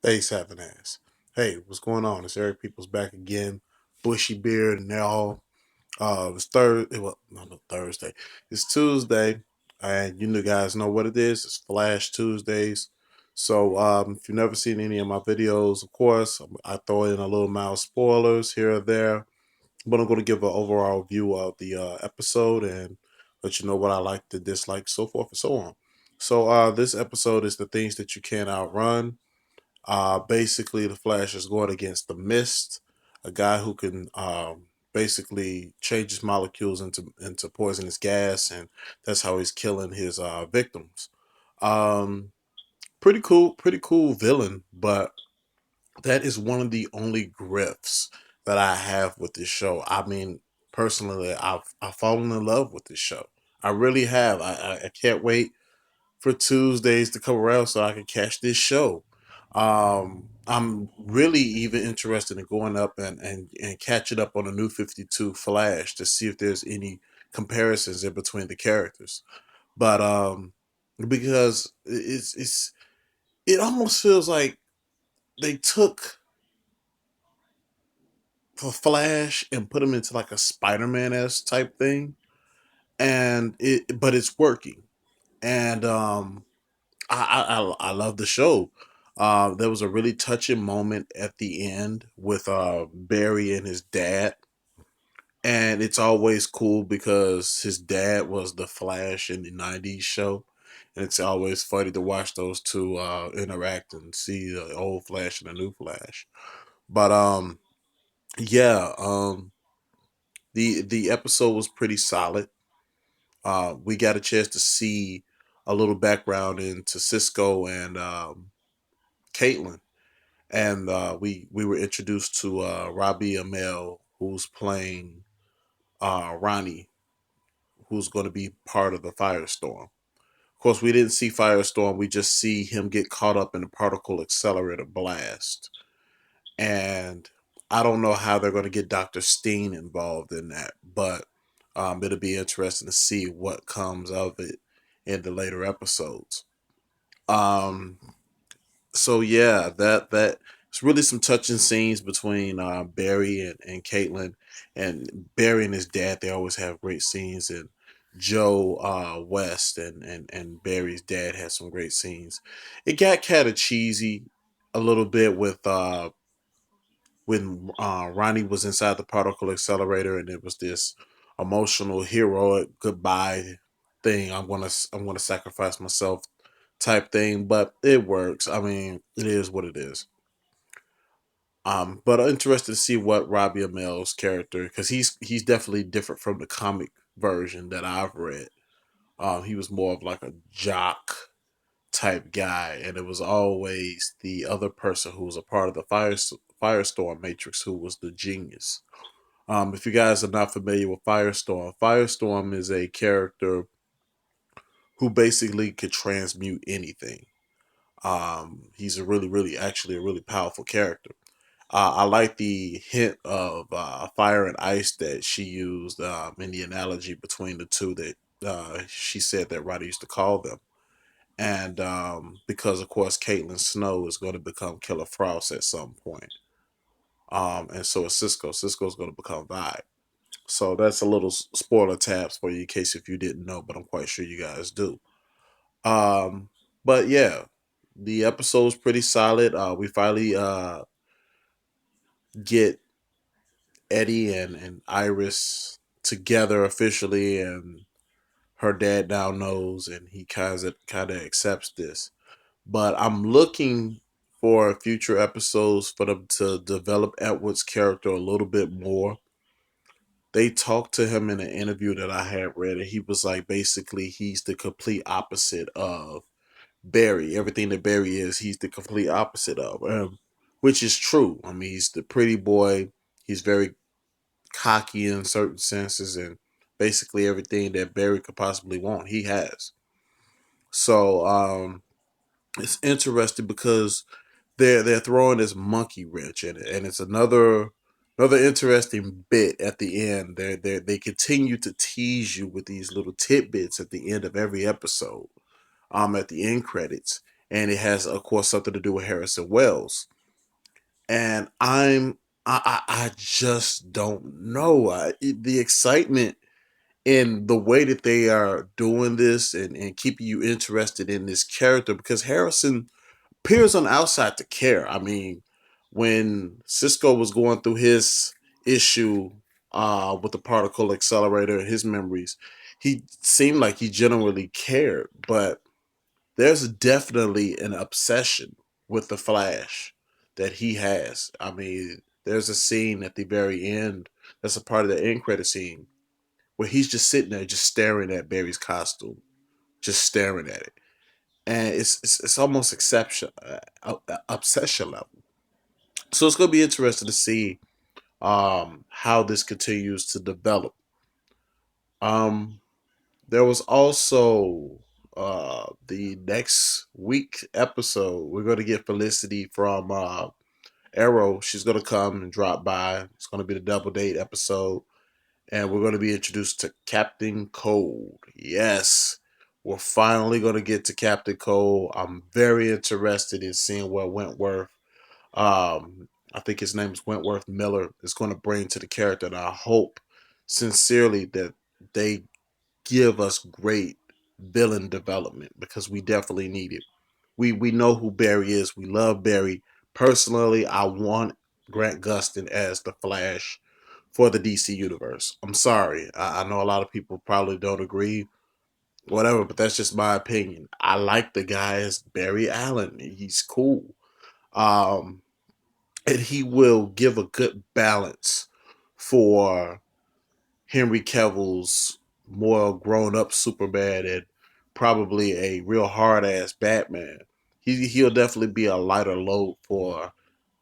Thanks, having ass. Hey, what's going on? It's Eric Peoples back again. Bushy beard and all. It's Thursday. Well, no, Thursday. It's Tuesday, and you know, guys know what it is. It's Flash Tuesdays. So, if you've never seen any of my videos, of course, I throw in a little mild spoilers here or there. But I'm going to give an overall view of the episode and let you know what I like to dislike, so forth and so on. So, this episode is the things that you can't outrun. Basically, the Flash is going against the Mist, a guy who can basically change his molecules into poisonous gas, and that's how he's killing his victims. Um, pretty cool villain, but that is one of the only grifts that I have with this show. I mean, personally, I've fallen in love with this show. I really have. I can't wait for Tuesdays to come around so I can catch this show. I'm really even interested in going up and catching up on the new 52 Flash to see if there's any comparisons in between the characters. But because it almost feels like they took the Flash and put him into like a Spider-Man esque type thing, and but it's working. And I love the show. There was a really touching moment at the end with Barry and his dad, and it's always cool because his dad was the Flash in the '90s show, and it's always funny to watch those two interact and see the old Flash and the new Flash. But yeah, the episode was pretty solid. We got a chance to see a little background into Cisco and Caitlin, and we were introduced to Robbie Amell, who's playing Ronnie, who's going to be part of the Firestorm. Of course, we didn't see Firestorm; we just see him get caught up in the particle accelerator blast, and I don't know how they're going to get Doctor Steen involved in that, but it'll be interesting to see what comes of it in the later episodes. Um, so yeah, that it's really some touching scenes between Barry and Caitlin, and Barry and his dad. They always have great scenes, and Joe West and Barry's dad has some great scenes. It got kind of cheesy a little bit with when Ronnie was inside the particle accelerator, and it was this emotional heroic goodbye thing. I'm gonna sacrifice myself type thing, but it works. I mean, it is what it is. But I'm interested to see what Robbie Amell's character, because he's definitely different from the comic version that I've read. He was more of like a jock type guy, and it was always the other person who was a part of the Firestorm Matrix who was the genius. If you guys are not familiar with Firestorm, Firestorm is a character who basically could transmute anything. He's a actually a really powerful character. I like the hint of fire and ice that she used in the analogy between the two that she said that Roddy used to call them. And because, of course, Caitlin Snow is going to become Killer Frost at some point. And so is Cisco. Cisco's going to become Vi. So that's a little spoiler tabs for you in case if you didn't know, but I'm quite sure you guys do. Um, but yeah, the episode's pretty solid. We finally get Eddie and Iris together officially, and her dad now knows, and he kind of accepts this. But I'm looking for future episodes for them to develop Edward's character a little bit more. They talked to him in an interview that I had read, and he was like, basically, he's the complete opposite of Barry. Everything that Barry is, he's the complete opposite of, which is true. I mean, he's the pretty boy. He's very cocky in certain senses, and basically everything that Barry could possibly want, he has. So it's interesting because they're throwing this monkey wrench in it, and it's another interesting bit at the end. They continue to tease you with these little tidbits at the end of every episode. At the end credits, and it has, of course, something to do with Harrison Wells. And I just don't know. The excitement in the way that they are doing this and keeping you interested in this character, because Harrison appears on the outside to care. I mean, when Cisco was going through his issue with the particle accelerator, his memories, he seemed like he genuinely cared. But there's definitely an obsession with the Flash that he has. I mean, there's a scene at the very end that's a part of the end credit scene where he's just sitting there, just staring at Barry's costume, just staring at it, and it's almost obsession level. So it's going to be interesting to see how this continues to develop. Um, there was also the next week episode. We're going to get Felicity from Arrow. She's going to come and drop by. It's going to be the double date episode. And we're going to be introduced to Captain Cold. Yes, we're finally going to get to Captain Cold. I'm very interested in seeing what Wentworth, I think his name is Wentworth Miller, is going to bring to the character. And I hope sincerely that they give us great villain development, because we definitely need it. We know who Barry is. We love Barry. Personally, I want Grant Gustin as the Flash for the DC universe. I'm sorry. I know a lot of people probably don't agree, whatever, but that's just my opinion. I like the guy as Barry Allen. He's cool. Um, and he will give a good balance for Henry Cavill's more grown up Superman and probably a real hard ass Batman. He'll definitely be a lighter load for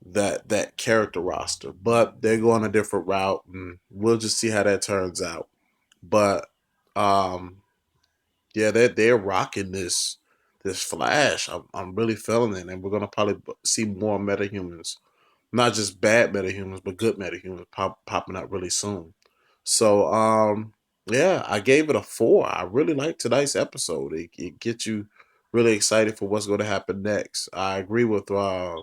that character roster. But they're going a different route, and we'll just see how that turns out. But um, yeah, they're rocking this Flash. I'm really feeling it, and we're gonna probably see more metahumans, not just bad metahumans, but good metahumans popping up really soon. So yeah, I gave it a 4. I really liked tonight's episode. It gets you really excited for what's going to happen next. I agree with my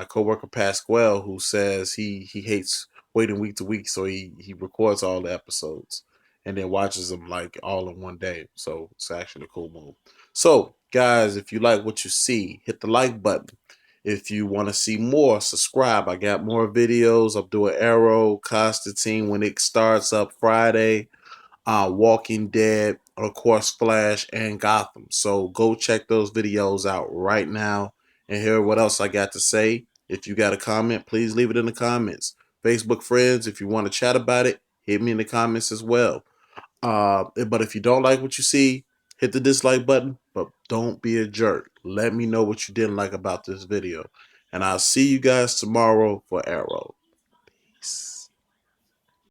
coworker Pasquale, who says he hates waiting week to week, so he records all the episodes and then watches them like all in one day. So it's actually a cool move. So guys, if you like what you see, hit the like button. If you want to see more, subscribe. I got more videos. I'm doing Arrow, Constantine when it starts up Friday, Walking Dead, of course, Flash, and Gotham. So go check those videos out right now and hear what else I got to say. If you got a comment, please leave it in the comments. Facebook friends, if you want to chat about it, hit me in the comments as well. But if you don't like what you see, hit the dislike button, but don't be a jerk. Let me know what you didn't like about this video. And I'll see you guys tomorrow for Arrow. Peace.